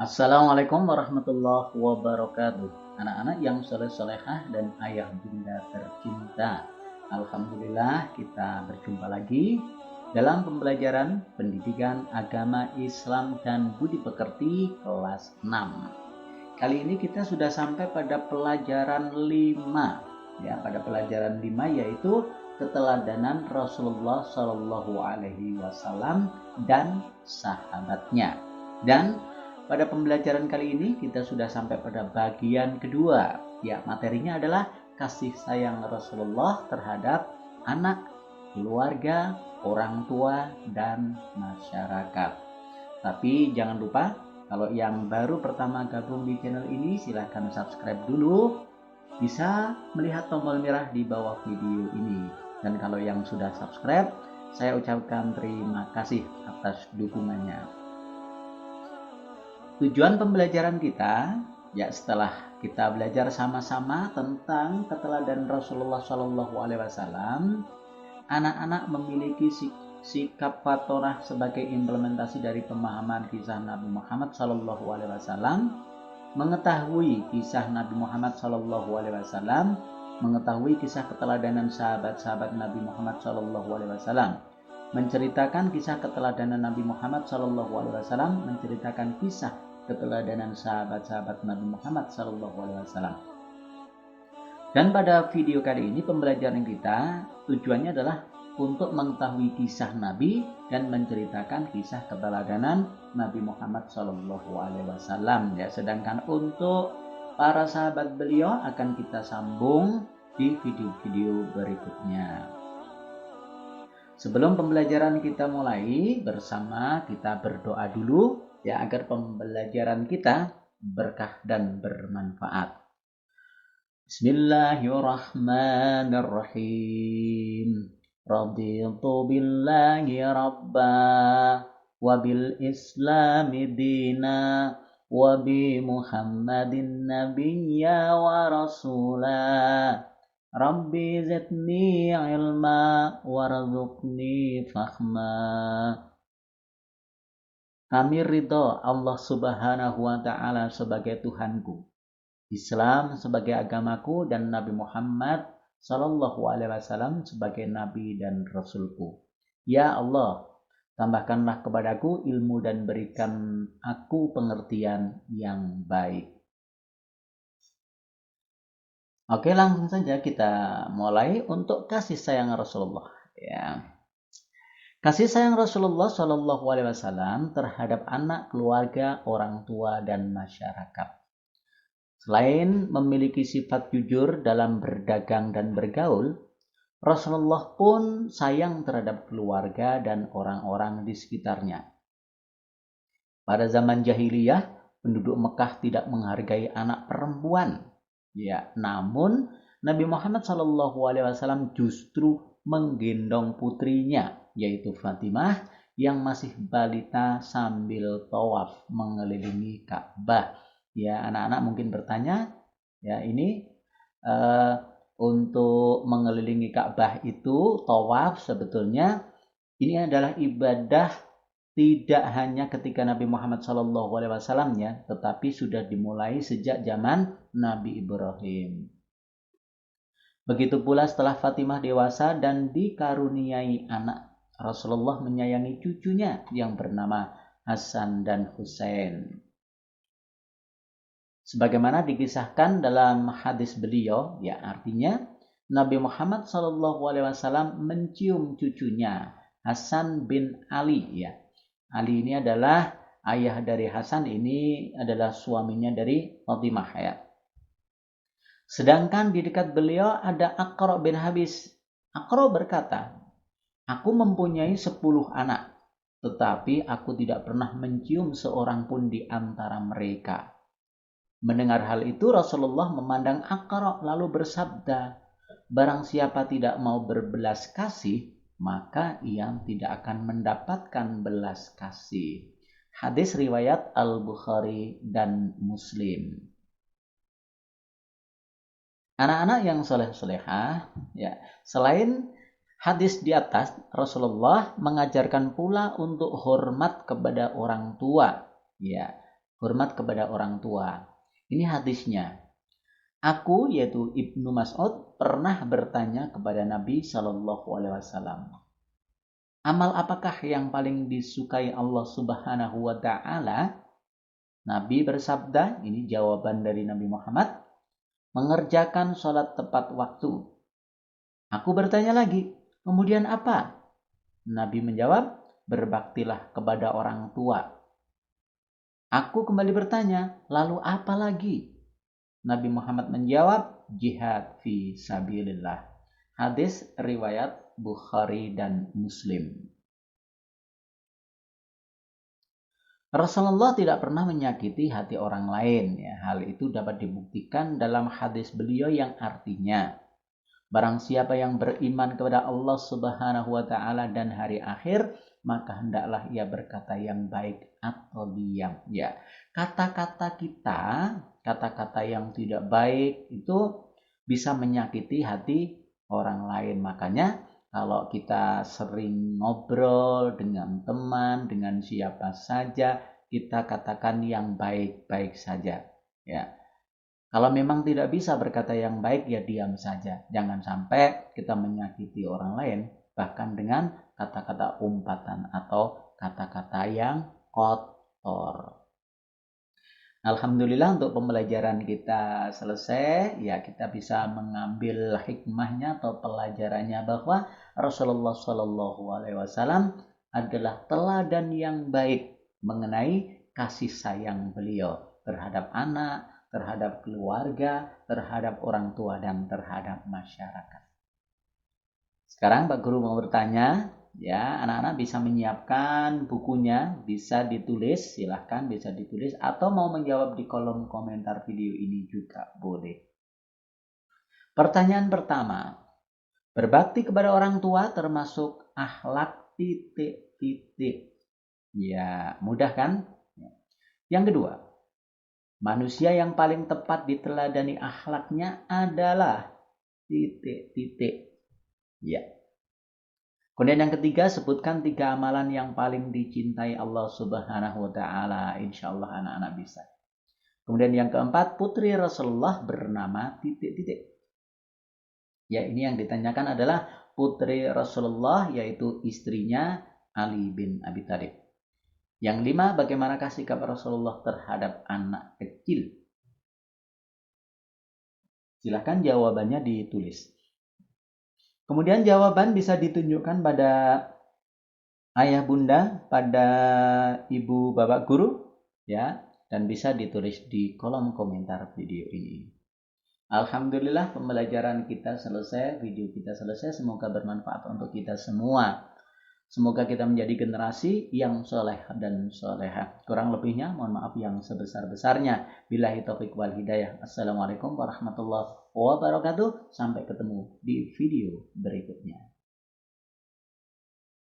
Assalamualaikum warahmatullahi wabarakatuh. Anak-anak yang soleh-solehah dan ayah bunda tercinta. Alhamdulillah kita berjumpa lagi dalam pembelajaran pendidikan agama Islam dan budi pekerti kelas 6. Kali ini kita sudah sampai pada pelajaran 5. Ya, pada pelajaran 5 yaitu keteladanan Rasulullah Shallallahu Alaihi Wasallam dan sahabatnya. Dan pada pembelajaran kali ini kita sudah sampai pada bagian kedua. Ya, materinya adalah kasih sayang Rasulullah terhadap anak, keluarga, orang tua, dan masyarakat. Tapi jangan lupa, kalau yang baru pertama gabung di channel ini silahkan subscribe dulu. Bisa melihat tombol merah di bawah video ini. Dan kalau yang sudah subscribe, saya ucapkan terima kasih atas dukungannya. Tujuan pembelajaran kita, ya setelah kita belajar sama-sama tentang keteladanan Rasulullah Shallallahu Alaihi Wasallam, anak-anak memiliki sikap fatorah sebagai implementasi dari pemahaman kisah Nabi Muhammad Shallallahu Alaihi Wasallam, mengetahui kisah Nabi Muhammad Shallallahu Alaihi Wasallam, mengetahui kisah keteladanan sahabat-sahabat Nabi Muhammad Shallallahu Alaihi Wasallam, menceritakan kisah keteladanan Nabi Muhammad Shallallahu Alaihi Wasallam, menceritakan kisah keteladanan sahabat-sahabat Nabi Muhammad Shallallahu Alaihi Wasallam. Dan pada video kali ini pembelajaran kita tujuannya adalah untuk mengetahui kisah Nabi dan menceritakan kisah keteladanan Nabi Muhammad Shallallahu Alaihi Wasallam. Ya, sedangkan untuk para sahabat beliau akan kita sambung di video-video berikutnya. Sebelum pembelajaran kita mulai bersama, kita berdoa dulu ya agar pembelajaran kita berkah dan bermanfaat. Bismillahirrahmanirrahim. Raditu billahi rabba wa bil islami dina wa bi Muhammadin nabiyya wa rasula. Rabbi zidni ilma warzuqni fahma. Kami ridho Allah Subhanahu wa Ta'ala sebagai Tuhanku, Islam sebagai agamaku, dan Nabi Muhammad Sallallahu Alaihi Wasallam sebagai Nabi dan Rasulku. Ya Allah, tambahkanlah kepadaku ilmu dan berikan aku pengertian yang baik. Oke, langsung saja kita mulai untuk kasih sayang Rasulullah. Ya. Kasih sayang Rasulullah Shallallahu Alaihi Wasallam terhadap anak, keluarga, orang tua, dan masyarakat. Selain memiliki sifat jujur dalam berdagang dan bergaul, Rasulullah pun sayang terhadap keluarga dan orang-orang di sekitarnya. Pada zaman jahiliyah, penduduk Mekah tidak menghargai anak perempuan. Ya, namun Nabi Muhammad SAW justru menggendong putrinya, yaitu Fatimah, yang masih balita sambil tawaf mengelilingi Ka'bah. Ya, anak-anak mungkin bertanya, ya ini untuk mengelilingi Ka'bah itu tawaf sebetulnya ini adalah ibadah tidak hanya ketika Nabi Muhammad SAW ya, tetapi sudah dimulai sejak zaman Nabi Ibrahim. Begitu pula setelah Fatimah dewasa dan dikaruniai anak, Rasulullah menyayangi cucunya yang bernama Hasan dan Husain. Sebagaimana dikisahkan dalam hadis beliau, ya artinya Nabi Muhammad SAW mencium cucunya Hasan bin Ali ya. Ali ini adalah ayah dari Hasan, ini adalah suaminya dari Fatimah ya. Sedangkan di dekat beliau ada Aqra bin Habis. Aqra berkata, aku mempunyai 10 anak, tetapi aku tidak pernah mencium seorang pun di antara mereka. Mendengar hal itu Rasulullah memandang Aqra lalu bersabda, barang siapa tidak mau berbelas kasih, maka ia tidak akan mendapatkan belas kasih. Hadis riwayat Al-Bukhari dan Muslim. Anak-anak yang soleh-solehah, ya, selain hadis di atas, Rasulullah mengajarkan pula untuk hormat kepada orang tua. Ya, hormat kepada orang tua. Ini hadisnya. Aku, yaitu Ibnu Mas'ud, pernah bertanya kepada Nabi Shallallahu Alaihi Wasallam, amal apakah yang paling disukai Allah Subhanahu Wa Taala? Nabi bersabda, ini jawaban dari Nabi Muhammad, mengerjakan sholat tepat waktu. Aku bertanya lagi, kemudian apa? Nabi menjawab, berbaktilah kepada orang tua. Aku kembali bertanya, lalu apa lagi? Nabi Muhammad menjawab, jihad fi sabilillah. Hadis riwayat Bukhari dan Muslim. Rasulullah tidak pernah menyakiti hati orang lain. Ya, hal itu dapat dibuktikan dalam hadis beliau yang artinya, barang siapa yang beriman kepada Allah Subhanahu wa Ta'ala dan hari akhir, maka hendaklah ia berkata yang baik atau diam. Ya, kata-kata kita, kata-kata yang tidak baik itu bisa menyakiti hati orang lain. Makanya kalau kita sering ngobrol dengan teman, dengan siapa saja, kita katakan yang baik-baik saja. Ya. Kalau memang tidak bisa berkata yang baik, ya diam saja. Jangan sampai kita menyakiti orang lain, bahkan dengan kata-kata umpatan atau kata-kata yang kotor. Alhamdulillah untuk pembelajaran kita selesai. Ya, kita bisa mengambil hikmahnya atau pelajarannya bahwa Rasulullah Shallallahu Alaihi Wasallam adalah teladan yang baik mengenai kasih sayang beliau terhadap anak, terhadap keluarga, terhadap orang tua, dan terhadap masyarakat. Sekarang Pak Guru mau bertanya, ya, anak-anak bisa menyiapkan bukunya, bisa ditulis, silahkan bisa ditulis, atau mau menjawab di kolom komentar video ini juga boleh. Pertanyaan pertama, berbakti kepada orang tua termasuk akhlak titik-titik. Ya, mudah kan? Yang kedua, manusia yang paling tepat diteladani akhlaknya adalah titik-titik. Ya. Kemudian yang ketiga, sebutkan 3 amalan yang paling dicintai Allah Subhanahu wa Ta'ala. Insya Allah anak-anak bisa. Kemudian yang keempat, putri Rasulullah bernama titik-titik. Ya, ini yang ditanyakan adalah putri Rasulullah, yaitu istrinya Ali bin Abi Thalib. Yang 5, bagaimanakah sikap Rasulullah terhadap anak kecil? Silahkan jawabannya ditulis. Kemudian jawaban bisa ditunjukkan pada ayah bunda, pada ibu bapak guru, ya, dan bisa ditulis di kolom komentar video ini. Alhamdulillah pembelajaran kita selesai, video kita selesai. Semoga bermanfaat untuk kita semua. Semoga kita menjadi generasi yang soleh dan soleha. Kurang lebihnya mohon maaf yang sebesar-besarnya. Billahi taufiq wal hidayah. Assalamualaikum warahmatullahi wabarakatuh. Sampai ketemu di video berikutnya.